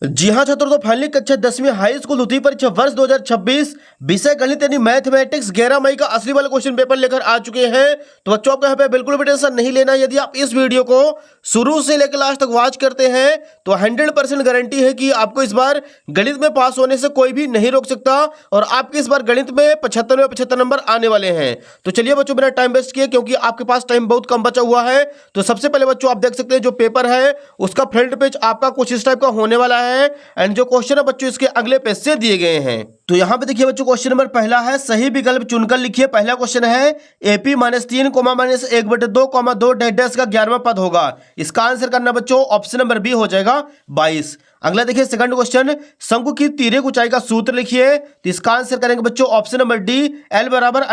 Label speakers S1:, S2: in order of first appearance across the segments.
S1: जी हाँ छात्रों, तो फाइनली कक्षा 10वीं हाई स्कूल द्वितीय परीक्षा वर्ष 2026 विषय गणित यानी मैथमेटिक्स 11 मई का असली वाला क्वेश्चन पेपर लेकर आ चुके हैं। तो बच्चों आपको यहाँ पे बिल्कुल भी टेंशन नहीं लेना। यदि आप इस वीडियो को शुरू से लेकर लास्ट तक वॉच करते हैं तो 100% गारंटी है कि आपको इस बार गणित में पास होने से कोई भी नहीं रोक सकता और आपके इस बार गणित में 75 में 75 नंबर आने वाले हैं। तो चलिए बच्चों, बिना टाइम वेस्ट किए, क्योंकि आपके पास टाइम बहुत कम बचा हुआ है, तो सबसे पहले बच्चों आप देख सकते हैं जो पेपर है उसका फ्रंट पेज आपका कुछ इस टाइप का होने वाला है एंड जो क्वेश्चन है बच्चों इसके अगले पेज से दिए गए हैं। तो यहाँ पे देखिए बच्चों, क्वेश्चन नंबर पहला है, सही विकल्प चुनकर लिखिए। पहला क्वेश्चन है AP -3, -1/2, डैश का 11वां पद होगा। इसका आंसर करना बच्चों ऑप्शन नंबर बी हो जाएगा 22। अगला देखिए सेकंड क्वेश्चन, शंकु की तिर्यक ऊंचाई का सूत्र लिखिए। तो इसका आंसर करेंगे बच्चों option number D, L = √R²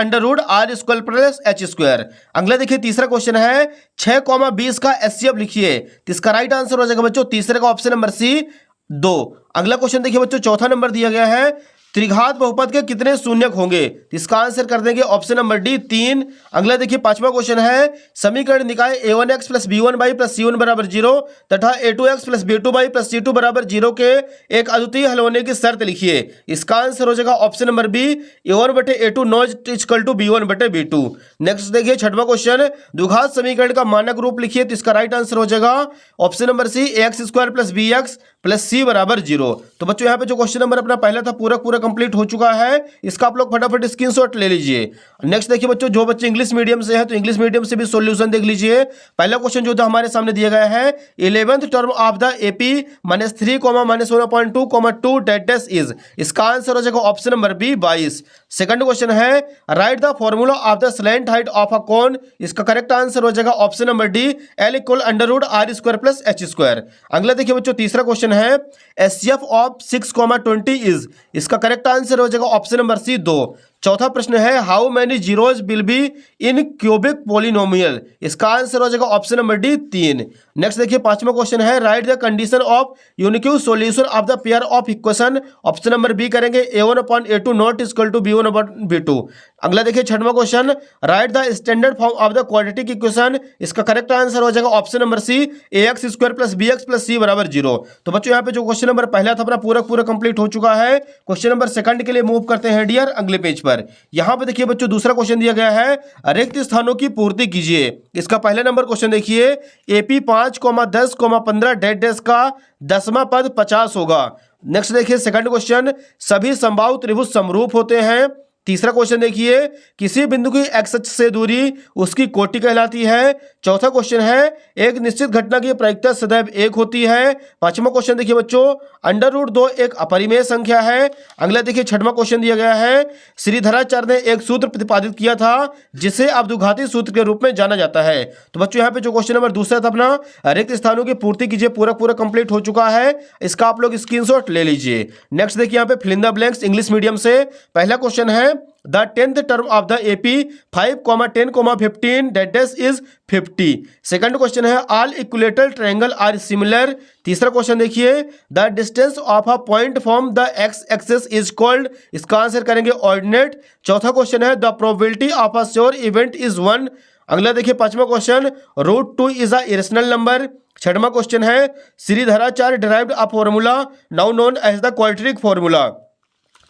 S1: + H²। अगला देखिए तीसरा क्वेश्चन है, 6,20 का HCF लिखिए। तो इसका राइट आंसर हो जाएगा बच्चों तीसरे का ऑप्शन नंबर सी 2। अगला क्वेश्चन देखिए बच्चों, चौथा नंबर दिया गया है, त्रिघात बहुपद के कितने शून्यक होंगे। इसका आंसर कर देंगे ऑप्शन नंबर डी 3। अगला देखिए पांचवा क्वेश्चन है, समीकरण निकाय a1x + b1y + c1 = 0 तथा a2x + b2y + c2 = 0 के एक अद्वितीय हल होने की शर्त लिखिए। इसका आंसर हो जाएगा option number B, a1/a2 ≠ b1/b2। Next देखिए छठवां क्वेश्चन, द्विघात समीकरण का मानक रूप लिखिए। तो इसका राइट आंसर हो जाएगा option number C, ax² + bx + c = 0। तो बच्चों यहाँ पे जो क्वेश्चन नंबर अपना पहला था पूरा कंप्लीट हो चुका है। इसका आप लोग फटाफट स्क्रीनशॉट ले लीजिए। नेक्स्ट देखिए बच्चों, जो बच्चे इंग्लिश मीडियम से है तो इंग्लिश मीडियम से भी सॉल्यूशन देख लीजिए। पहला क्वेश्चन जो था हमारे सामने दिया गया है, 11th term of the AP -3, -1.2, dash is. इसका आंसर हो जाएगा option number B 22। Second question है, write the formula of the slant height of a cone. इसका करेक्ट आंसर हो जाएगा option number D, L = √R² + H²। अगला देखिए बच्चों तीसरा क्वेश्चन है, HCF ऑफ 6,20 इज। इसका करेक्ट आंसर हो जाएगा ऑप्शन नंबर सी 2। चौथा प्रश्न है, how many zeros will be in cubic polynomial. इसका आंसर हो जाएगा ऑप्शन नंबर डी 3। नेक्स्ट देखिए पांचवा क्वेश्चन है, write the condition of unique solution of the pair of equation. Option number B करेंगे a1/a2 ≠ b1/b2। अगला देखिए छठवां question, write the standard form of the quadratic equation. इसका करेक्ट आंसर हो जाएगा option number C, ax² + bx + c = 0। तो बच्चों यहाँ पे जो क्वेश्चन नंबर पहला था अपना पूरा कंप्लीट हो चुका है। क्वेश्चन नंबर सेकंड के लिए मूव करते हैं डियर अगले पेज पर। यहां पे देखिए बच्चों दूसरा क्वेश्चन दिया गया है, रिक्त स्थानों की पूर्ति कीजिए। इसका पहला नंबर क्वेश्चन देखिए, AP 5, 10, 15 डैश का 10वां पद 50 होगा। नेक्स्ट देखिए सेकंड क्वेश्चन, सभी समबाहु त्रिभुज समरूप होते हैं। तीसरा क्वेश्चन देखिए, किसी बिंदु की x अक्ष से दूरी उसकी कोटि कहलाती है। चौथा क्वेश्चन है, एक निश्चित घटना की प्रायिकता सदैव 1 होती है। पांचवा क्वेश्चन देखिए बच्चों, √2 एक अपरिमेय संख्या है। अगला देखिए छठवां क्वेश्चन दिया गया है, श्रीधराचार्य ने एक सूत्र प्रतिपादित किया था जिसे अवधुघाती सूत्र के रूप में जाना जाता है। तो बच्चों यहाँ पे जो क्वेश्चन नंबर दूसरा था अपना, रिक्त स्थानों की पूर्ति कीजिए, पूरा कंप्लीट हो चुका है। इसका आप लोग स्क्रीनशॉट ले लीजिए। नेक्स्ट देखिए यहाँ पे fill in the blanks English medium से। पहला क्वेश्चन है, the 10th term of the AP 5, 10, 15 dash is 50। Second question है, all equilateral triangle are similar. तीसरा क्वेश्चन देखिए, the distance of a point from the x axis is called. इसका answer करेंगे ordinate. चौथा question है, the probability of a sure event is 1। अगला देखिए पांचवा question, √2 is a irrational number. छठवां क्वेश्चन है, Sridharacharya derived a formula now known as the quadratic formula.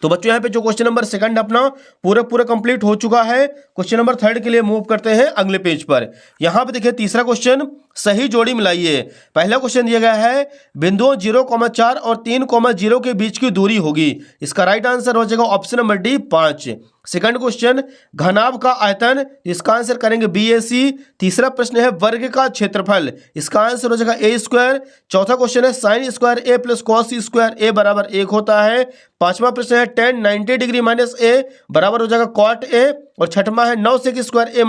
S1: तो बच्चों यहाँ पे जो क्वेश्चन नंबर सेकंड अपना पूरा कंप्लीट हो चुका है। क्वेश्चन नंबर थर्ड के लिए मूव करते हैं अगले पेज पर। यहाँ पे देखिए तीसरा क्वेश्चन, सही जोड़ी मिलाइए। पहला क्वेश्चन दिया गया है, बिंदुओं 0,4 और 3,0 के बीच की दूरी होगी। इसका राइट आंसर हो जाएगा option number D 5। Second question, घनाभ का आयतन। इसका आंसर करेंगे BAC। तीसरा प्रश्न है, वर्ग का क्षेत्रफल। इसका आंसर हो जाएगा A²। चौथा क्वेश्चन है, sin² A + cos² A = 1 होता है। पांचवा प्रश्न है, tan 90 डिग्री -A बराबर हो जाएगा cot A। और छठवां है, 9 sec² A -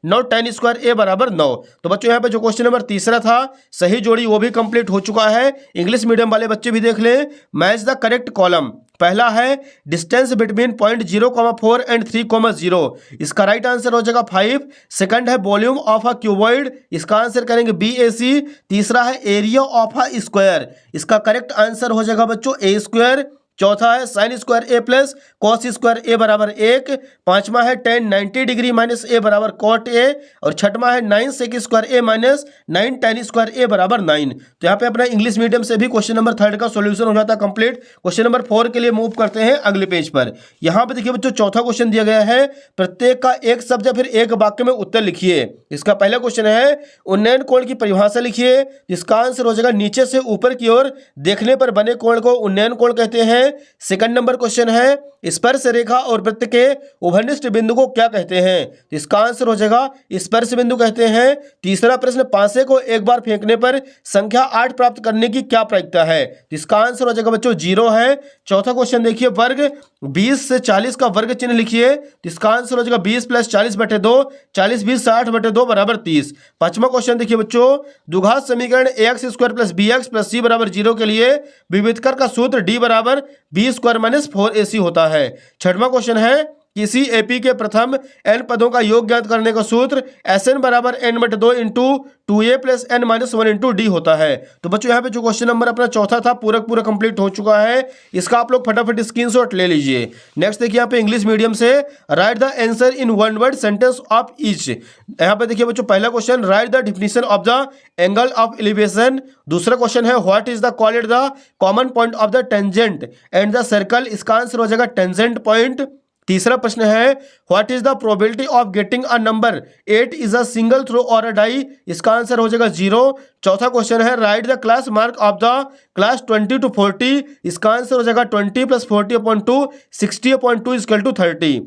S1: 9 tan² A = 9। तो बच्चों यहाँ पे जो क्वेश्चन नंबर तीसरा था सही जोड़ी वो भी कंप्लीट हो चुका है। इंग्लिश मीडियम वाले बच्चे भी देख लें। Match the correct column. पहला है, डिस्टेंस बिटवीन पॉइंट 0,4 एंड 3,0। इसका राइट आंसर हो जाएगा 5। सेकंड है, वॉल्यूम ऑफ अ क्यूबॉइड। इसका आंसर करेंगे BAC। तीसरा है, एरिया ऑफ अ स्क्वायर। इसका करेक्ट आंसर हो जाएगा बच्चों A²। चौथा है साइन स्क्वायर ए प्लस कॉस स्क्वायर ए बराबर 1, पांचवा है टेन 90 डिग्री माइनस ए बराबर कॉट ए, और छठवा है 9 सेक स्क्वायर ए माइनस 9 टेन स्क्वायर ए बराबर 9। तो यहाँ पे अपना इंग्लिश मीडियम से भी क्वेश्चन नंबर 3 का सॉल्यूशन हो जाता है कंप्लीट। क्वेश्चन नंबर 4 के लिए मूव करते हैं अगले पेज पर। यहाँ पे देखिए बच्चों चौथा क्वेश्चन दिया गया है, प्रत्येक का एक शब्द या फिर एक वाक्य में उत्तर लिखिए। इसका पहला क्वेश्चन है उन्नयन कोण की परिभाषा लिखिए, जिसका आंसर हो जाएगा नीचे से ऊपर की ओर देखने पर बने कोण को उन्नयन कोण कहते हैं। सेकंड नंबर क्वेश्चन है स्पर्श रेखा और वृत्त के उभयनिष्ठ बिंदु को क्या कहते हैं। इसका आंसर हो जाएगा स्पर्श बिंदु कहते हैं। तीसरा प्रश्न पासे को एक बार फेंकने पर संख्या 8 प्राप्त करने की क्या प्रायिकता है। इसका आंसर हो जाएगा बच्चों 0 है। चौथा क्वेश्चन देखिए वर्ग 20 से 40 का वर्ग चिन्ह लिखिए। इसका आंसर हो जाएगा 20 प्लस 40/2, 40 20 60/2 बराबर 30। पांचवा क्वेश्चन देखिए बच्चों द्विघात समीकरण ax square plus bx plus c बराबर 0 के लिए विविधकर का सूत्र d बराबर b स्क्वायर माइनस 4ac होता है। छठवां क्वेश्चन है किसी एपी के प्रथम n पदों का योग ज्ञात करने का सूत्र Sn बराबर n/2 into 2a plus n minus 1 into D होता है। तो बच्चों यहाँ पे जो क्वेश्चन नंबर अपना चौथा था पूरा कंप्लीट हो चुका है। इसका आप लोग फटाफट स्क्रीनशॉट ले लीजिए। नेक्स्ट देखिए यहाँ पे इंग्लिश मीडियम से write the answer in one word sentence of each. यहाँ पे देखिए बच्चों पहला question write the definition of the angle of elevation. दूसरा क्वेश्चन है what is the called the common point of the tangent and the circle. इसका answer हो जाएगा टेंजेंट पॉइंट। तीसरा प्रश्न है what is the probability of getting a number 8 is a single throw और अ die. इसका आंसर हो जाएगा 0। चौथा क्वेश्चन है write the class mark of the class 20 to 40। इसका आंसर हो जाएगा 20 + 40/2 60/2 = 30।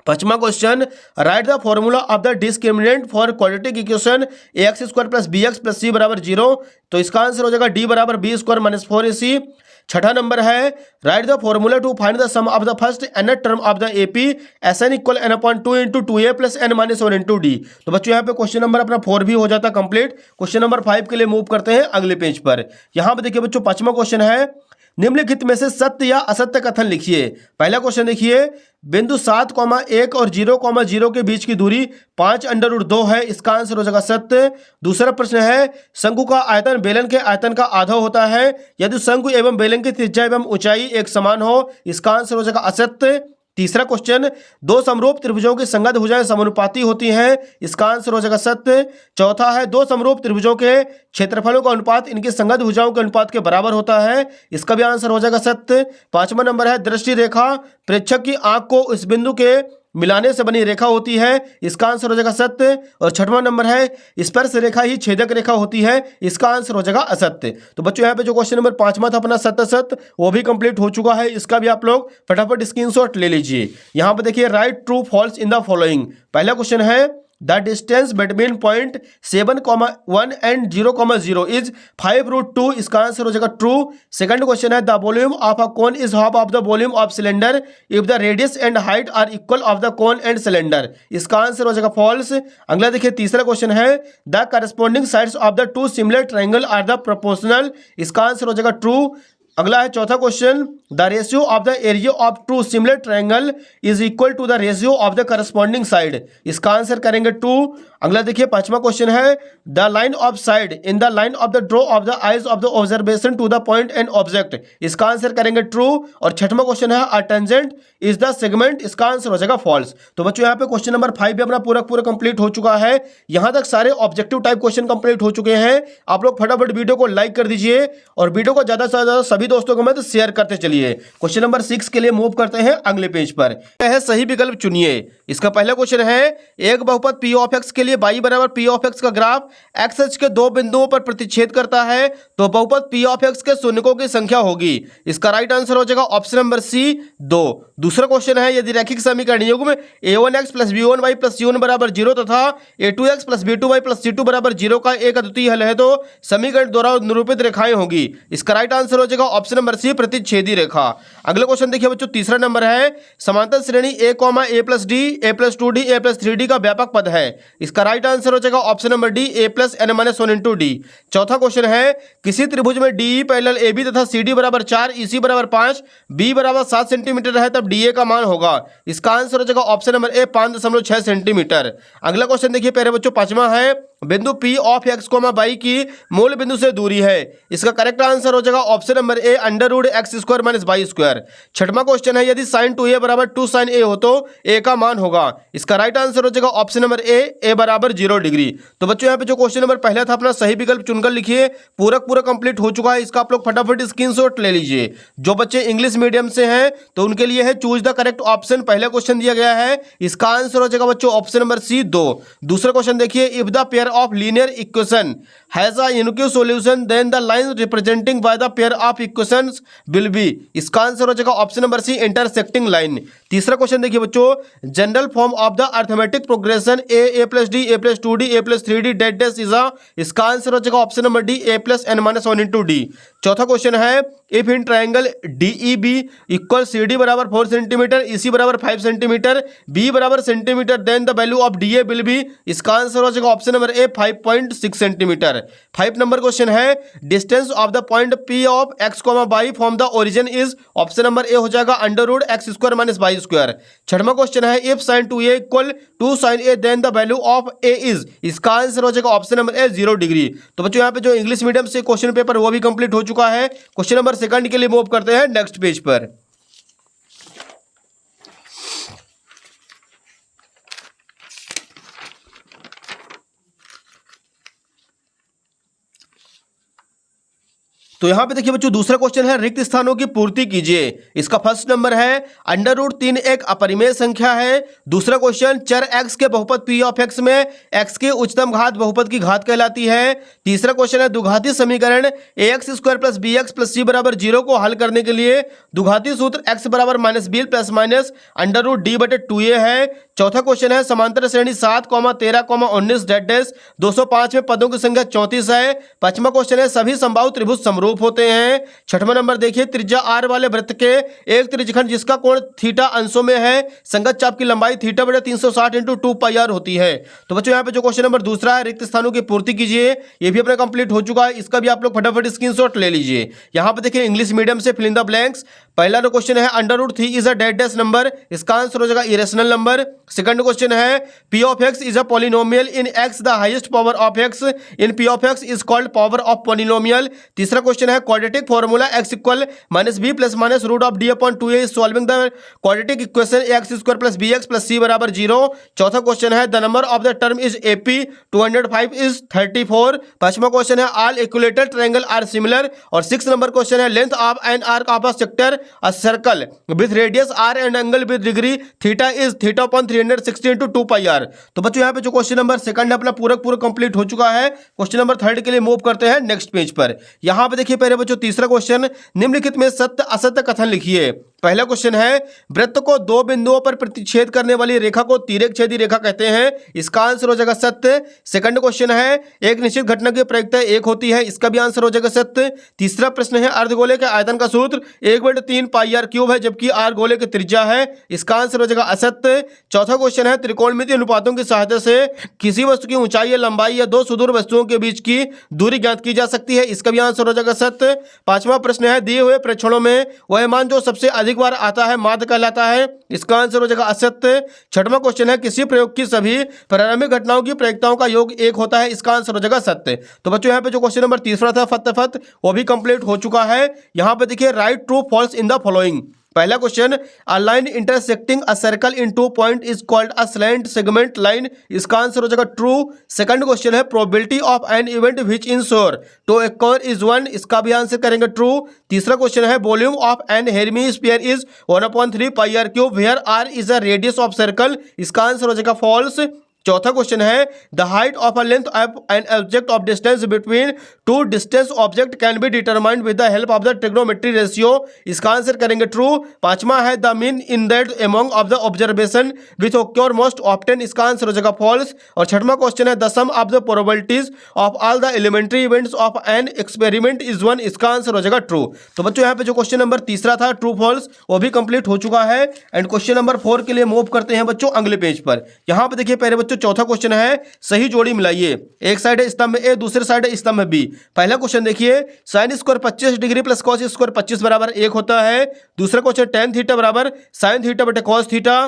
S1: पांचवा question write the formula of the discriminant for quadratic equation ax square plus bx plus c बराबर 0। तो इसका आंसर हो जाएगा d बराबर b स्क्वायर माइनस 4ac। छठा नंबर है write the formula to find the sum of the first nth term of the AP Sn = n/2 into 2a plus n minus 1 into D. तो बच्चों यहाँ पे question number अपना 4 भी हो जाता कंप्लीट। क्वेश्चन नंबर 5 के लिए मूव करते हैं अगले पेज पर। यहाँ पे देखिए बच्चों पांचवा क्वेश्चन है निम्नलिखित में से सत्य या असत्य कथन लिखिए। पहला क्वेश्चन देखिए बिंदु 7,1 और 0,0 के बीच की दूरी 5√2 है। इसका आंसर हो जाएगा सत्य। दूसरा प्रश्न है शंकु का आयतन बेलन के आयतन का आधा होता है यदि शंकु एवं बेलन की त्रिज्या एवं ऊंचाई एक समान हो। इसका आंसर हो जाएगा असत्य। तीसरा क्वेश्चन दो समरूप त्रिभुजों की संगत भुजाएं समानुपाती होती हैं। इसका आंसर हो जाएगा सत्य। चौथा है दो समरूप त्रिभुजों के क्षेत्रफलों का अनुपात इनकी संगत भुजाओं के अनुपात के बराबर होता है। इसका भी आंसर हो जाएगा सत्य। पांचवा नंबर है दृष्टि रेखा प्रेक्षक की आंख को इस बिंदु के मिलाने से बनी रेखा होती है। इसका आंसर हो जाएगा सत्य। और छठवां नंबर है स्पर्श रेखा ही छेदक रेखा होती है। इसका आंसर हो जाएगा असत्य। तो बच्चों यहाँ पे जो क्वेश्चन नंबर 5वां था अपना सत्य सत्य वो भी कंप्लीट हो चुका है। इसका भी आप लोग फटाफट स्क्रीनशॉट ले लीजिए। यहाँ पे देखिए write true false in the following. पहला क्वेश्चन है the distance between point 7,1 and 0,0 is 5√2। इसका आंसर हो जाएगा ट्रू। सेकंड क्वेश्चन है the volume of a cone is half of the volume of cylinder if the radius and height are equal of the cone and cylinder. इसका answer हो जाएगा false. अगला देखिए तीसरा क्वेश्चन है the corresponding sides of the to similar triangle are the proportional. इसका answer हो जाएगा ट्रू। अगला है चौथा question the ratio of the area of two similar triangle is equal to the ratio of the corresponding side. इसका answer करेंगे true. अगला देखिए पांचवा क्वेश्चन है the line of side in the line of the draw of the eyes of the observation to the point and object. इसका answer करेंगे true. और छठवां क्वेश्चन है a tangent is the segment. इसका आंसर हो जाएगा false. तो बच्चों यहाँ पे क्वेश्चन नंबर 5 भी अपना पूरा कंप्लीट हो चुका है। यहाँ तक सारे ऑब्जेक्टिव टाइप क्वेश्चन कंप्लीट हो चुके हैं। आप लोग फटाफट वीडियो को लाइक कर दीजिए और वीडियो को ज्यादा से ज्यादा सभी दोस्तों को मत शेयर करते चलिए। क्वेश्चन नंबर 6 के लिए मूव करते हैं अगले पेज पर। है सही विकल्प चुनिए। इसका पहला क्वेश्चन है एक बहुपद p ऑफ x के लिए y बराबर p ऑफ x का ग्राफ x अक्ष के दो बिंदुओं पर प्रतिच्छेद करता है तो बहुपद p ऑफ x के शून्यकों की संख्या होगी। इसका राइट आंसर हो जाएगा ऑप्शन नंबर सी 2। दूसरा क्वेश्चन है यदि रैखिक समीकरण युग्म a1x plus b1y plus c1 बराबर 0 तथा a2x plus b2y plus c2 बराबर 0 का एक अद्वितीय हल है तो समीकरण द्वारा निरूपित रेखाएं होगी। इसका राइट आंसर हो जाएगा ऑप्शन नंबर सी प्रतिच्छेदी रेखा। अगला क्वेश्चन देखिए बच्चों तीसरा नंबर है समांतर श्रेणी a, a plus D a plus 2d a plus 3d का व्यापक पद है। इसका राइट आंसर हो जाएगा option number D a plus n minus 1 into D. चौथा क्वेश्चन है किसी त्रिभुज में डी पैरेलल ए बी तथा सी डी बराबर 4 ई सी बराबर 5 बी बराबर 7 सेंटीमीटर है तब डी ए का मान होगा। इसका आंसर हो जाएगा ऑप्शन नंबर ए 5.6 सेंटीमीटर। अगला क्वेश्चन देखिए पहले बच्चों पांचवा है बिंदु P of x comma y की मूल बिंदु से दूरी है। इसका करेक्ट आंसर हो जाएगा option number A under root x square minus y square. छठवां क्वेश्चन है यदि साइन 2a बराबर 2 साइन a हो तो a का मान होगा। इसका राइट आंसर हो जाएगा ऑप्शन नंबर ए बराबर 0 डिग्री। तो बच्चों यहाँ पे जो क्वेश्चन नंबर पहला था अपना सही विकल्प चुनकर लिखिए। पूरा कंप्लीट हो चुका है। इसका आप लोग फटाफट स्क्रीनशॉट ले लीजिए। जो बच्चे इंग्लिश मीडियम से हैं तो उनके लिए है चूज द करेक्ट ऑप्शन। पहला क्वेश्चन दिया गया है, इसका आंसर हो जाएगा बच्चों ऑप्शन नंबर सी 2। दूसरा क्वेश्चन देखिए, if the pair of linear equation has a unique solution then the line representing by the pair of equations will be. इसका आंसर हो जाएगा option number C intersecting line. तीसरा question देखिए बच्चों, general form of the arithmetic progression a plus d a plus 2d a plus 3d dot dash is a. इसका answer हो जाएगा option number D a plus n minus 1 into D. चौथा question है, if in triangle DEB equal CD बराबर 4 centimetre, EC बराबर 5 centimetre, B बराबर centimetre, then the value of DA will be. इसका answer हो जाएगा option number A 5.6 centimetre. 5 number question है, distance of the point P of x y from the origin is. Option number A हो जाएगा under root x square minus y square. छठवां question है, if sine 2a equal 2 sine a then the value of a is. इसका answer हो जाएगा option number ए 0 degree. तो बच्चों यहाँ पे जो इंग्लिश मीडियम से क्वेश्चन पेपर वो भी कंप्लीट हो चुका है। क्वेश्चन नंबर सेकंड के लिए मूव करते हैं नेक्स्ट पेज पर। तो यहां पे देखिए बच्चों दूसरा क्वेश्चन है, रिक्त स्थानों की पूर्ति कीजिए। इसका फर्स्ट नंबर है, अंडर रूट 3 एक अपरिमेय संख्या है। दूसरा क्वेश्चन, चर x के बहुपद p ऑफ x में x की उच्चतम घात बहुपद की घात कहलाती है। तीसरा क्वेश्चन है, दुघाती समीकरण ax square plus bx plus c बराबर 0 को हल करने के लिए दुघाती सूत्र x बराबर minus b plus minus under root d बटे 2a है। चौथा क्वेश्चन है, समांतर श्रेणी 7, 13, 19 डेट डैश 205 में पदों की संख्या 34 है। पांचवा क्वेश्चन है, सभी संभावित त्रिभुज समरूप होते हैं। छठवां नंबर देखिए, त्रिज्या r वाले वृत्त के एक त्रिज्यखंड जिसका कोण थीटा अंशों में है, संगत चाप की लंबाई थीटा बटे 360 इंटू 2 पाई आर होती है। तो बच्चों यहाँ पे जो क्वेश्चन नंबर दूसरा है, रिक्त स्थानों की पूर्ति कीजिए, ये भी अपना कंप्लीट हो चुका है। इसका भी आप लोग फटाफट स्क्रीनशॉट ले लीजिए। यहाँ पे देखिए इंग्लिश मीडियम से फिल इन द ब्लैंक्स। पहला जो क्वेश्चन है, under root 3 is a dot dash number. इसका आंसर हो जाएगा इरेशनल नंबर। सेकंड क्वेश्चन है, p of x is a polynomial in x the highest power of x in p of x is called power of polynomial. तीसरा question है, quadratic formula x equal minus b plus minus root of d upon 2a is solving the quadratic equation ax square plus bx plus c बराबर 0। चौथा question है, the number of the term is AP 205 is 34। पांचवा question है, all equilateral triangle are similar. और 6 number question है, length of an arc of a sector a circle with radius r and angle with degree theta is theta upon 360 into 2 pi r. तो बच्चों यहाँ पे जो question number second है अपना पूरा कंप्लीट हो चुका है। क्वेश्चन नंबर थर्ड के लिए मूव करते हैं नेक्स्ट पेज पर। यहाँ पे देखिए पहले बच्चों तीसरा क्वेश्चन, निम्नलिखित में सत्य असत्य कथन लिखिए। पहला क्वेश्चन है, वृत्त को दो बिंदुओं पर प्रतिच्छेद करने वाली रेखा को तिर्यकछेदी रेखा कहते हैं। इसका आंसर हो जाएगा सत्य। सेकंड क्वेश्चन है, एक निश्चित घटना की प्रायिकता 1 होती है। इसका भी आंसर हो जाएगा सत्य। तीसरा प्रश्न है, अर्धगोले के आयतन का सूत्र 1/3 पाई आर क्यूब है जबकि आर गोले की त्रिज्या है। इसका आंसर हो जाएगा असत्य। चौथा क्वेश्चन है, त्रिकोणमितीय अनुपातों की सहायता से किसी वस्तु की ऊंचाई या लंबाई या दो सुदूर वस्तुओं के बीच की दूरी ज्ञात की जा सकती है। इसका भी आंसर हो जाएगा सत्य। पांचवा प्रश्न है, दिए हुए प्रेक्षणों में वह मान जो सबसे अधिक बार आता है माध्य कहलाता है। इसका आंसर हो जाएगा असत्य। छठवां क्वेश्चन है, किसी प्रयोग की सभी प्रारंभिक घटनाओं की प्रायिकताओं का योग 1 होता है। इसका आंसर हो जाएगा सत्य। तो बच्चों यहाँ पे जो क्वेश्चन नंबर तीसरा था फटाफट वो भी कंप्लीट हो चुका है। यहाँ पे देखिए, write true false in the following. पहला question, a line intersecting a circle in 2 point is called a slant segment line. इसका आंसर हो जाएगा ट्रू। सेकंड क्वेश्चन है, probability of an event which in sure to occur is 1। इसका भी answer करेंगे true. तीसरा question है, volume of an hemisphere is 1/3 pi r cube where r is a radius of circle. इसका answer हो जाएगा false. चौथा क्वेश्चन है, the height of a length of an object of distance between 2 distance object can be determined with the help of the trigonometry ratio. इसका answer करेंगे true. पांचवा है, the mean in that among of the observation which occur most often. इसका answer हो जाएगा false. और छठवां question है, the sum of the probabilities of all the elementary events of an experiment is 1। इसका आंसर हो जाएगा ट्रू। तो बच्चों यहाँ पे जो क्वेश्चन नंबर तीसरा था ट्रू फॉल्स वो भी कंप्लीट हो चुका है। एंड क्वेश्चन नंबर 4 के लिए मूव करते हैं बच्चों अगले पेज पर। यहाँ पे देखिए पहले बच्चों चौथा क्वेश्चन है, सही जोड़ी मिलाइए। एक साइड है स्तंभ ए, दूसरे साइड है स्तंभ बी। पहला क्वेश्चन देखिए, sign square 25 degree plus cos square 25 बराबर 1 होता है। दूसरा क्वेश्चन, tan थीटा बराबर साइन थीटा बटे कॉस थीटा।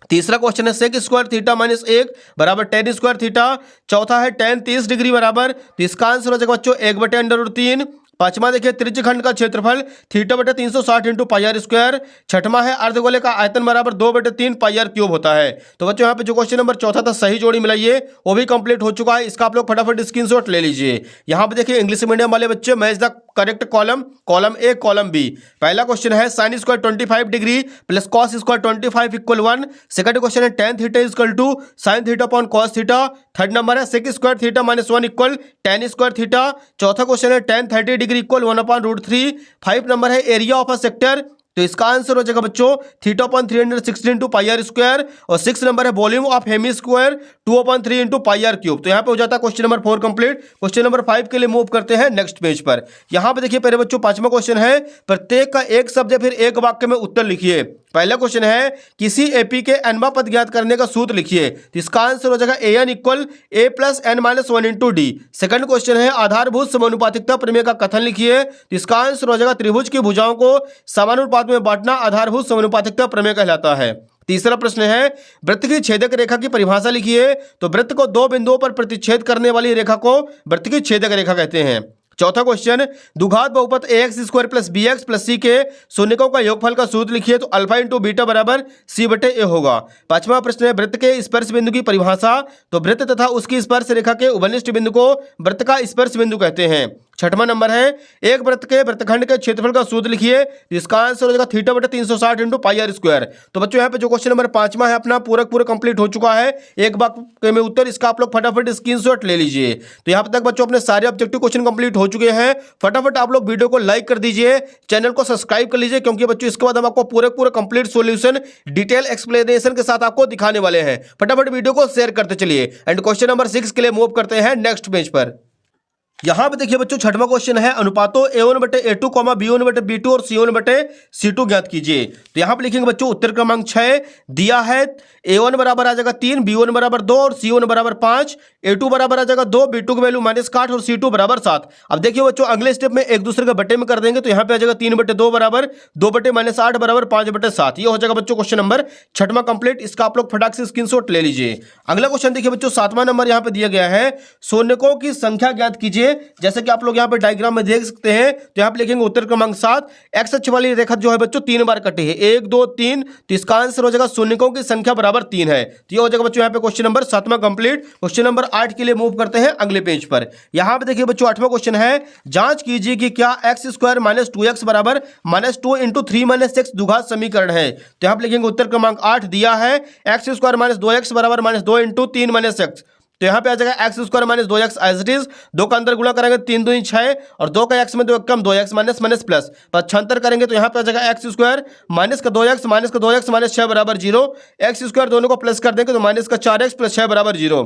S1: तीसरा क्वेश्चन है सेक स्क्वायर थीटा माइनस 1 बराबर टेन स्क्वायर थीटा। चौथा है टेन 30 डिग्री बराबर, तो इसका आंसर हो जाएगा बच्चों 1/√3। पांचवा देखिए त्रिज्यखंड का क्षेत्रफल थीटा बटे 360 इंटू पाई आर स्क्वायर। छठवां है अर्धगोले का आयतन बराबर 2/3 पाई आर क्यूब होता है। तो बच्चों यहाँ पे जो क्वेश्चन नंबर चौथा था सही जोड़ी मिलाइए, वो भी कंप्लीट हो चुका है। इसका आप लोग फटाफट स्क्रीनशॉट ले लीजिए। यहाँ पे देखिए इंग्लिश मीडियम वाले बच्चे match the correct column, column A column B. पहला क्वेश्चन है sine square 25 degree plus cos square 25 equal 1। Second question है tan theta equal to sine theta upon cos theta. Third number है sec square theta minus 1 equal tan square theta. चौथा question है tan 30 degree equal 1/√3। 5 number है area of a sector, तो इसका answer हो जाएगा बच्चों theta upon 316 into pi r square. और 6 नंबर है volume of hemisphere 2/3 into pi r cube. तो यहाँ पे हो जाता है question number 4 complete. Question number 5 के लिए मूव करते हैं नेक्स्ट पेज पर। यहाँ पे देखिए पहले बच्चों पांचवा क्वेश्चन है प्रत्येक का एक शब्द या फिर एक वाक्य में उत्तर लिखिए। पहला क्वेश्चन है किसी एपी के एनवा पद ज्ञात करने का सूत्र लिखिए, तो इसका आंसर हो जाएगा n equal a plus n minus 1 into d. Second question है आधारभूत समानुपातिकता प्रमेय का कथन लिखिए, तो इसका आंसर हो जाएगा त्रिभुज की भुजाओं को समानुपात में बांटना आधारभूत समानुपातिकता प्रमेय कहलाता है। तीसरा प्रश्न है वृत्त की छेदक रेखा की परिभाषा लिखिए, तो वृत्त को दो बिंदुओं पर प्रतिच्छेद करने वाली रेखा को वृत्त की छेदक रेखा कहते हैं। चौथा क्वेश्चन द्विघात बहुपद ax square plus bx plus c के शून्यकों का योगफल का सूत्र लिखिए, तो अल्फा इंटू बीटा बराबर c बटे a होगा। पांचवा प्रश्न है वृत्त के स्पर्श बिंदु की परिभाषा, तो वृत्त तथा उसकी स्पर्श रेखा के उभयनिष्ठ बिंदु को वृत्त का स्पर्श बिंदु कहते हैं। छठवां नंबर है एक वृत्त के वृत्तखंड के क्षेत्रफल का सूत्र लिखिए, इसका आंसर हो जाएगा थीटा बटे 360 इंटू पाई आर स्क्वायर। तो बच्चों यहाँ पे जो क्वेश्चन नंबर पांचवा है अपना पूरा कंप्लीट हो चुका है। एक वाक्य में उत्तर, इसका आप लोग फटाफट स्क्रीनशॉट ले लीजिए। तो यहाँ तक बच्चों अपने सारे ऑब्जेक्टिव क्वेश्चन कंप्लीट हो चुके हैं। फटाफट आप लोग वीडियो को लाइक कर दीजिए, चैनल को सब्सक्राइब कर लीजिए, क्योंकि बच्चों इसके बाद हम आपको पूरा कंप्लीट सॉल्यूशन डिटेल एक्सप्लेनेशन के साथ आपको दिखाने वाले हैं। फटाफट वीडियो को शेयर करते चलिए एंड क्वेश्चन नंबर 6 के लिए मूव करते हैं नेक्स्ट पेज पर। यहां पे देखिए बच्चों छठवां क्वेश्चन है अनुपातों a1 बटे a2 b1 बटे b2 और c1 बटे c2 ज्ञात कीजिए। तो यहां पे लिखेंगे बच्चों उत्तर क्रमांक 6 दिया है a1 बराबर आ जाएगा 3, b1 बराबर 2 और c1 बराबर 5, a2 बराबर आ जाएगा 2, b2 की वैल्यू -8 और c2 बराबर 7। अब देखिए बच्चों अगले स्टेप में एक दूसरे के बटे में कर देंगे, तो यहाँ पे आ जाएगा 3 बटे 2 बराबर 2 बटे -8 बराबर 5 बटे 7। ये हो जाएगा बच्चों क्वेश्चन नंबर छठवां कंप्लीट। इसका आप लोग फटाक से स्क्रीनशॉट ले लीजिए। अगला क्वेश्चन देखिए बच्चों 7वां नंबर यहाँ पे दिया गया है शून्यकों की संख्या ज्ञात कीजिए। जैसे कि आप लोग यहाँ पे डायग्राम में देख सकते हैं, तो यहाँ पे लिखेंगे उत्तर क्रमांक 7। एक्स अक्ष वाली रेखा जो है बच्चों 3 बार कटी है, 1 2 3, तो इसका आंसर हो जाएगा शून्यकों की संख्या बराबर 3 है। तो ये हो जाएगा बच्चों यहाँ पे क्वेश्चन नंबर 7वां कंप्लीट। क्वेश्चन नंबर 8 के लिए मूव करते हैं अगले पेज पर। यहाँ पे देखिए बच्चों 8वां क्वेश्चन है जांच कीजिए कि क्या एक्स स्क्वायर माइनस 2x बराबर -2 इंटू 3 - x द्विघात समीकरण है। तो यहाँ पे लिखेंगे उत्तर क्रमांक 8 दिया है एक्स स्क्वायर माइनस 2x बराबर -2 इंटू 3 - x। तो यहाँ पे आ जाएगा x square minus 2x as it is, 2 का अंदर गुणा करेंगे 3 दूनी 6 और 2 का x में 2 कम 2x माइनस माइनस प्लस पक्षांतर करेंगे, तो यहाँ पे आ जाएगा एक्स स्क्वायर माइनस का 2x माइनस 6 बराबर 0। एक्स स्क्वायर दोनों को प्लस कर देंगे तो माइनस का 4x प्लस 6 बराबर 0।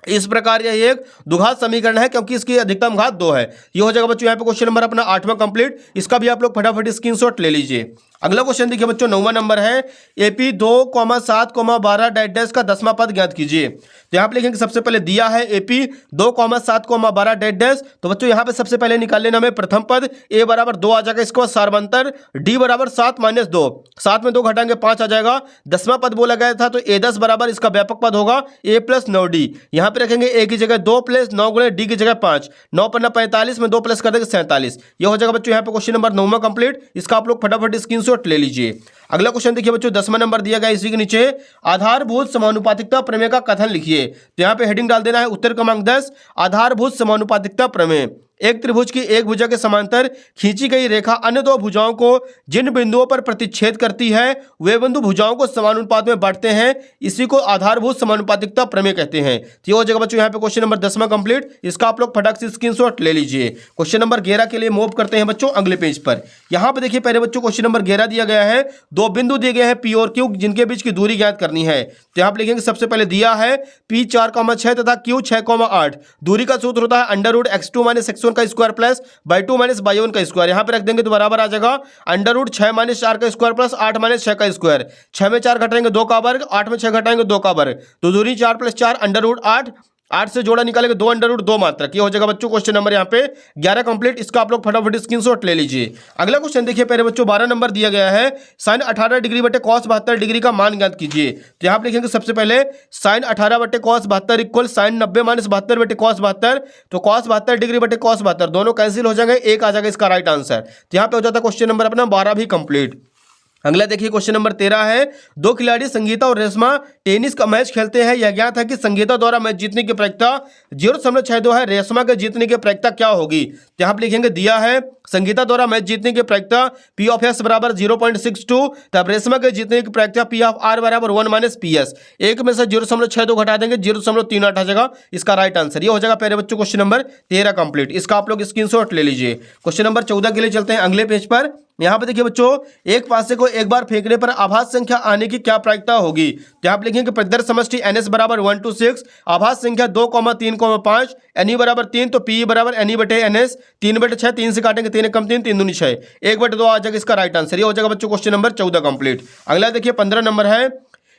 S1: इस प्रकार यह एक द्विघात समीकरण है क्योंकि इसकी अधिकतम घात 2 है। ये हो जाएगा बच्चों यहाँ पे क्वेश्चन नंबर अपना 8वां कंप्लीट। इसका भी आप लोग फटाफट स्क्रीनशॉट ले लीजिए। अगला क्वेश्चन देखिए बच्चों 9वां नंबर है एपी 2,7,12 डैश का 10वां पद ज्ञात कीजिए। तो यहाँ पे लिखेंगे सबसे पहले दिया है एपी 2,7,12 डैश, तो बच्चों यहाँ पे सबसे पहले निकाल लेना हमें प्रथम पद a बराबर 2 आ जाएगा, इसके बाद सार्वंतर d बराबर 7 - 2, 7 में 2 घटाएंगे 5 आ जाएगा। 10वां पद बोला गया था तो a10 बराबर इसका व्यापक पद होगा a प्लस 9d। यहाँ पे रखेंगे a की जगह 2 प्लस 9 गुणे d की जगह 5, 9 पन्ना 45 में 2 प्लस कर देंगे 47। ये हो जाएगा बच्चों यहाँ पे क्वेश्चन नंबर 9वां कंप्लीट। इसका आप लोग फटाफट स्क्रीनशॉट ले लीजिए। अगला क्वेश्चन देखिए बच्चों 10वां नंबर दिया गया इसी के नीचे आधारभूत समानुपातिकता प्रमेय का कथन लिखिए। तो यहाँ पे हेडिंग डाल देना है उत्तर क्रमांक 10 आधारभूत समानुपातिकता प्रमेय। एक त्रिभुज की एक भुजा के समांतर खींची गई रेखा अन्य दो भुजाओं को जिन बिंदुओं पर प्रतिच्छेद करती है वे बिंदु भुजाओं को समानुपात में बांटते हैं, इसी को आधारभूत समानुपातिकता प्रमेय कहते हैं। तो ये हो जाएगा बच्चों यहाँ पे क्वेश्चन नंबर 10वां कंप्लीट। इसका आप लोग फटाक से स्क्रीनशॉट ले लीजिए। क्वेश्चन नंबर 11 के लिए मूव करते हैं बच्चों अगले पेज पर। यहाँ पे देखिए पहले बच्चों क्वेश्चन नंबर 11 दिया गया है, दो बिंदु दिए गए हैं P और Q जिनके बीच की दूरी ज्ञात करनी है। तो यहाँ पे लिखेंगे सबसे पहले दिया है P 4,6 तथा Q 6,8। दूरी का सूत्र होता है √x2 - x1 का स्क्वायर प्लस /2 - y1 का स्क्वायर। यहाँ पे रख देंगे तो बराबर आ जाएगा √6 - 4 का स्क्वायर प्लस 8 - 6 का स्क्वायर। 6 में 4 घटाएंगे 2 का वर्ग, 8 में 6 घटाएंगे 2 का वर्ग, तो दूरी 4 + 4 √8 8 से जोड़ा निकालेंगे 2 अंडर रूट 2 मात्रक, ये हो जाएगा बच्चों क्वेश्चन नंबर यहाँ पे 11 कंप्लीट। इसका आप लोग फटाफट स्क्रीनशॉट ले लीजिए। अगला क्वेश्चन देखिए पहले बच्चों 12 नंबर दिया गया है, साइन 18 डिग्री बटे कॉस 72 डिग्री का मान ज्ञात कीजिए। तो यहाँ पे लिखेंगे सबसे पहले साइन 18 बटे कॉस 72 इक्वल साइन 90 माइनस 72 बटे कॉस 72। तो कॉस 72 डिग्री बटे कॉस 72 दोनों कैंसिल हो जाएंगे, एक आ जाएगा इसका राइट आंसर। तो यहाँ पे हो जाता है क्वेश्चन नंबर अपना 12 भी कंप्लीट। अगला देखिए क्वेश्चन नंबर 13 है, दो खिलाड़ी संगीता और रेशमा टेनिस का मैच खेलते हैं। यह ज्ञात है कि संगीता द्वारा मैच जीतने की प्रायिकता 0.62 है, रेशमा के जीतने की प्रायिकता क्या होगी। तो यहाँ पे लिखेंगे दिया है संगीता द्वारा मैच जीतने की प्रायिकता P ऑफ S बराबर 0.62, तब रेशमा के जीतने की प्रायिकता P ऑफ R बराबर 1 माइनस PS। एक में से 0.62 घटा देंगे 0.38 आ जाएगा इसका राइट आंसर। ये हो जाएगा पहले बच्चों क्वेश्चन नंबर 13 कंप्लीट। इसका आप लोग स्क्रीनशॉट ले लीजिए। क्वेश्चन नंबर 14 के लिए चलते हैं अगले पेज पर। यहाँ पे देखिए बच्चों, एक पासे को एक बार फेंकने पर आभास संख्या आने की क्या प्रायिकता होगी। तो यहाँ पे लिखेंगे प्रतिदर्श समष्टि NS बराबर 1 to 6, आभास संख्या 2, 3, 5, NE बराबर 3, तो PE बराबर NE बटे NS 3 बटे 6, 3 से काटेंगे 3 कम 3, 3 दूनी 6, 1 बटे 2 आ जाएगा इसका राइट आंसर। ये हो जाएगा बच्चों क्वेश्चन नंबर 14 कंप्लीट। अगला देखिए 15 नंबर है,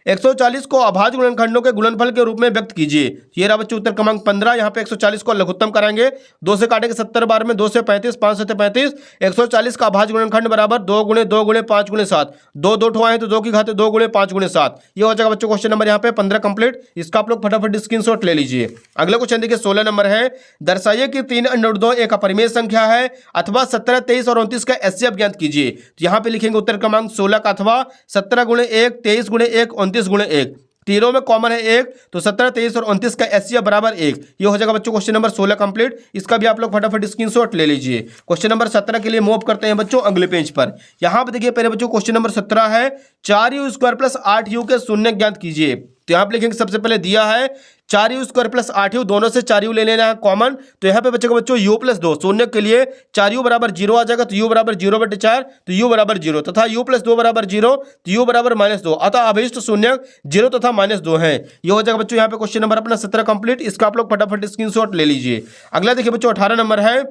S1: 140 को अभाज्य गुणनखंडों के गुणनफल के रूप में व्यक्त कीजिए। ये रहा बच्चों उत्तर क्रमांक 15। यहाँ पे 140 को लघुत्तम कराएंगे, 2 से काटेंगे 70 बार में, 2 से 35, 5 से 35। 140 का अभाज्य गुणनखंड बराबर 2 गुणे 2 गुणे 5 गुणे 7, 2 2 ठो आए तो 2 की घात 2 गुणे 5 गुणे 7। ये हो जाएगा बच्चों क्वेश्चन नंबर यहाँ पे 15 कंप्लीट। इसका आप लोग फटाफट स्क्रीनशॉट ले लीजिए। अगला क्वेश्चन देखिए 16 नंबर है, दर्शाइए कि 3 अंडर 2 एक अपरिमेय संख्या है अथवा 17, 23 और 29 का एचसीएफ ज्ञात कीजिए। तो यहाँ पे लिखेंगे उत्तर क्रमांक 16 का अथवा 17 गुणे 1, 23 गुणे 1, 29 गुणे 1, तीनों में कॉमन है 1, तो 17, 23 और 29 का एचसीएफ बराबर 1। ये हो जाएगा बच्चों क्वेश्चन नंबर 16 कंप्लीट। इसका भी आप लोग फटाफट स्क्रीनशॉट ले लीजिए। क्वेश्चन नंबर 17 के लिए मूव करते हैं बच्चों अगले पेज पर। यहाँ पे देखिए पहले बच्चों क्वेश्चन नंबर 17 है, 4u² प्लस 8u के शून्य ज्ञात कीजिए। तो यहाँ पे लिखेंगे सबसे पहले दिया है 4u² प्लस 8u, दोनों से 4u ले लेना है कॉमन। तो यहाँ पे बचेगा बच्चों u प्लस 2, शून्य के लिए 4u बराबर 0 आ जाएगा, तो u बराबर 0 बटे 4, तो u बराबर 0 तथा u प्लस 2 बराबर 0, तो u बराबर -2, अतः अभिष्ट शून्य 0 तथा -2 है। ये हो जाएगा बच्चों यहाँ पे क्वेश्चन नंबर अपना 17 कंप्लीट। इसका आप लोग फटाफट स्क्रीनशॉट ले लीजिए। अगला देखिए बच्चों 18 नंबर है,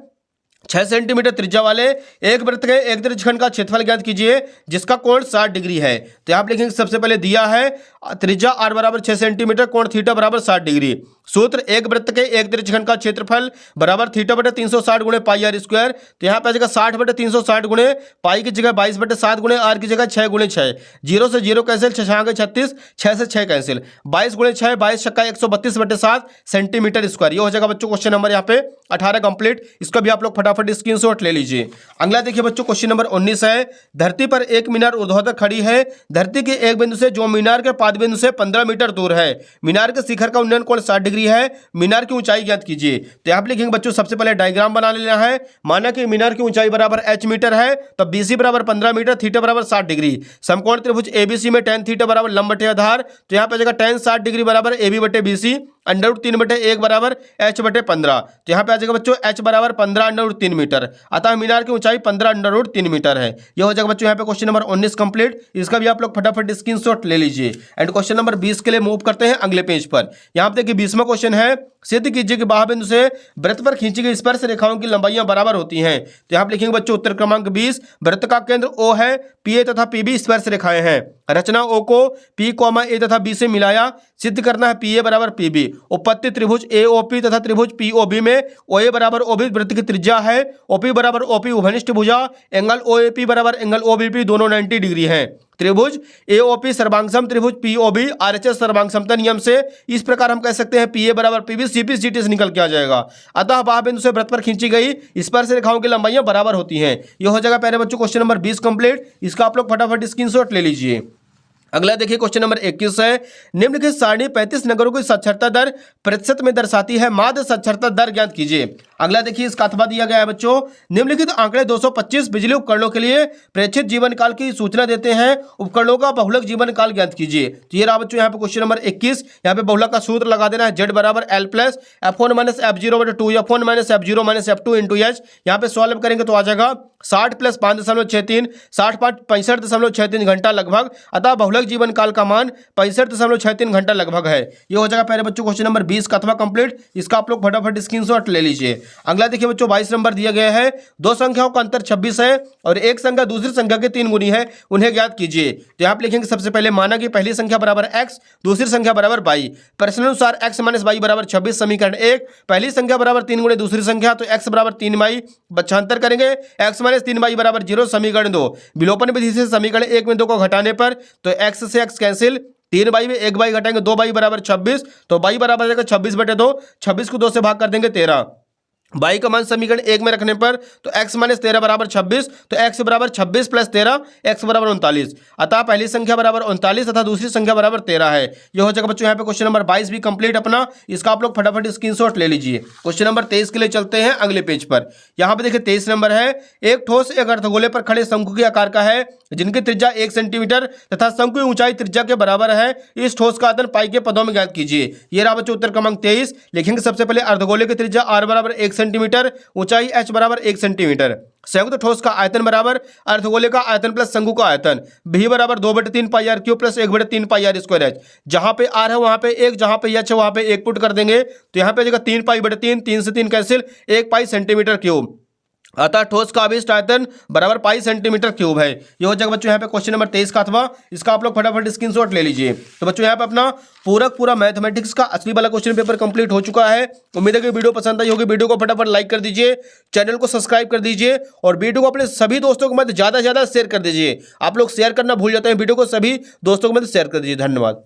S1: 6 सेंटीमीटर त्रिज्या वाले एक वृत्त के एक त्रिज्यखंड का क्षेत्रफल ज्ञात कीजिए जिसका कोण 60 डिग्री है। तो यहाँ पे लिखेंगे सबसे पहले दिया है त्रिज्या r बराबर 6 सेंटीमीटर, कोण थीटा बराबर 60 डिग्री। सूत्र एक वृत्त के एक त्रिज्यखंड का क्षेत्रफल बराबर थीटा बटे 360 गुणे पाई r स्क्वायर। तो यहाँ पे आ जाएगा 60 बटे 360 गुणे पाई की जगह 22 बटे 7 गुणे r की जगह 6 गुणे 6, 0 से 0 कैंसिल, 6 36, 6 से 6 कैंसिल, 22 गुणे 6, 22 छक्का 132 बटे 7 सेंटीमीटर स्क्वायर। ये हो जाएगा बच्चों क्वेश्चन नंबर यहाँ पे 18 कंप्लीट। इसका भी आप लोग फटाफट स्क्रीनशॉट ले लीजिए। अगला देखिए बच्चों क्वेश्चन नंबर 19 है, धरती पर एक मीनार ऊर्ध्वाधर खड़ी है, धरती के एक बिंदु से जो मीनार के पाद बिंदु से 15 मीटर दूर है, मीनार के शिखर का उन्नयन कोण 60 डिग्री है, मीनार की ऊंचाई ज्ञात कीजिए। तो यहाँ पे लिखेंगे बच्चों सबसे पहले डायग्राम बना लेना है। माना कि मीनार की ऊंचाई बराबर h मीटर है, तो BC बराबर 15 मीटर, थीटा बराबर 60 डिग्री। समकोण त्रिभुज ABC में tan थीटा बराबर लंब बटे आधार, तो यहाँ पे आ जाएगा tan 60 डिग्री बराबर AB बटे BC, √3 बटे 1 बराबर h बटे 15। तो यहाँ पे आ जाएगा बच्चों h बराबर 15 √3 मीटर, अतः मीनार की ऊंचाई 15 √3 मीटर है। ये हो जाएगा बच्चों यहाँ पे क्वेश्चन नंबर 19 कंप्लीट। इसका भी आप लोग फटाफट स्क्रीनशॉट ले लीजिए। एंड क्वेश्चन नंबर 20 के लिए मूव करते हैं अगले पेज पर। यहाँ पे देखिए 20वां क्वेश्चन है, सिद्ध कीजिए कि बाह्य बिंदु से वृत्त पर खींची गई स्पर्श रेखाओं की लंबाइयां बराबर होती हैं। तो यहाँ पे लिखेंगे बच्चों उत्तर क्रमांक 20, वृत्त का केंद्र O है, PA तथा PB स्पर्श रेखाएं हैं, रचना O को P, A तथा B से मिलाया, सिद्ध करना है PA बराबर PB। उत्पत्ति त्रिभुज AOP तथा त्रिभुज POB में OA बराबर OB वृत्त की त्रिज्या है, OP बराबर OP उभयनिष्ठ भुजा, एंगल OAP बराबर एंगल OBP दोनों 90 डिग्री हैं। त्रिभुज AOP सर्वांगसम त्रिभुज POB RHS सर्वांगसमता नियम से इस प्रकार हम कह सकते हैं PA बराबर PB, CP CT से निकल के आ जाएगा। अतः बाह्य बिंदु से वृत्त पर खींची गई स्पर्श रेखाओं की लंबाइयां बराबर होती हैं। यह हो जाएगा पहले बच्चों क्वेश्चन नंबर 20 कंप्लीट। इसका आप लोग फटाफट स्क्रीनशॉट ले लीजिए। अगला देखिए क्वेश्चन नंबर 21 है, निम्नलिखित सारणी 35 नगरों की साक्षरता दर प्रतिशत में दर्शाती है, माध्य साक्षरता दर ज्ञात कीजिए। अगला देखिए इसका अथवा दिया गया है बच्चों, निम्नलिखित आंकड़े 225 बिजली उपकरणों के लिए प्रेक्षित जीवन काल की सूचना देते हैं, उपकरणों का बहुलक जीवन काल ज्ञात कीजिए। तो ये रहा बच्चों यहाँ पे क्वेश्चन नंबर 21। यहाँ पे बहुलक का सूत्र लगा देना है, Z बराबर L plus F1 minus F0 बटे 2, F1 minus F0 minus F2 into H। यहाँ पे सॉल्व करेंगे तो आ जाएगा 60 प्लस 5.63, 65.63 घंटा लगभग, अतः बहुलक जीवन काल का मान 65.63 घंटा लगभग है। ये हो जाएगा पहले बच्चों क्वेश्चन नंबर 20 का अथवा कंप्लीट। इसका आप लोग फटाफट स्क्रीनशॉट ले लीजिए। अगला देखिए बच्चों 22 नंबर दिया गया है, दो संख्याओं का अंतर 26 है और एक संख्या दूसरी संख्या के 3 गुनी है, उन्हें ज्ञात कीजिए। तो यहाँ पे लिखेंगे सबसे पहले माना कि पहली संख्या बराबर x, दूसरी संख्या बराबर y। प्रश्नानुसार x माइनस y बराबर 26, समीकरण 1। पहली संख्या बराबर 3 गुणे दूसरी संख्या, तो x बराबर 3y। बच्छांतर करेंगे, x माइनस 3y बराबर 0, समीकरण 2। विलोपन विधि से समीकरण 1 में 2 को घटाने पर तो x से x कैंसिल, 3y में 1y घटाएंगे, 2y बराबर 26, तो y बराबर जाएगा 26/2, 26 को 2 से भाग कर देंगे 13। y का मान समीकरण 1 में रखने पर तो x माइनस 13 बराबर 26, तो x बराबर 26 प्लस 13, x बराबर 39। अतः पहली संख्या बराबर 39 तथा दूसरी संख्या बराबर 13 है। यह हो जाएगा बच्चों यहाँ पे क्वेश्चन नंबर 22 भी कंप्लीट अपना। इसका आप लोग फटाफट स्क्रीनशॉट ले लीजिए। क्वेश्चन नंबर 23 के लिए चलते हैं अगले पेज पर। यहाँ पे देखिए 23 नंबर है, एक ठोस एक अर्धगोले पर खड़े शंकु के आकार का है, जिनकी त्रिज्या 1 सेंटीमीटर तथा शंकु की ऊंचाई त्रिज्या के बराबर है। इस ठोस का आयतन पाई के पदों में ज्ञात कीजिए। ये रहा बच्चों उत्तर क्रमांक 23। लिखेंगे सबसे पहले अर्धगोले की त्रिज्या r बराबर 1 सेंटीमीटर, ऊंचाई h बराबर 1 सेंटीमीटर। संयुक्त ठोस का आयतन बराबर अर्धगोले का आयतन प्लस शंकु का आयतन, v बराबर 2/3 पाई r क्यूब प्लस 1/3 पाई r स्क्वायर h। जहां पे r है वहां पे 1, जहां पे h है वहां पे 1 पुट कर देंगे, तो यहाँ पे जाएगा 3 पाई/3, 3 से 3 कैंसिल, 1 पाई सेंटीमीटर क्यूब। अतः ठोस का अभिष्ट आयतन बराबर पाई सेंटीमीटर क्यूब है। ये हो जाएगा बच्चों यहाँ पे क्वेश्चन नंबर 23 का, अथवा इसका आप लोग फटाफट स्क्रीनशॉट ले लीजिए। तो बच्चों यहाँ पे अपना पूरा मैथमेटिक्स का असली वाला क्वेश्चन पेपर कंप्लीट हो चुका है। उम्मीद है कि वीडियो पसंद आई होगी। वीडियो को फटाफट लाइक कर दीजिए, चैनल को सब्सक्राइब कर दीजिए और वीडियो को अपने सभी दोस्तों के मध्य ज्यादा से ज्यादा शेयर कर दीजिए। आप लोग शेयर करना भूल जाते हैं, वीडियो को सभी दोस्तों के मध्य शेयर कर दीजिए। धन्यवाद।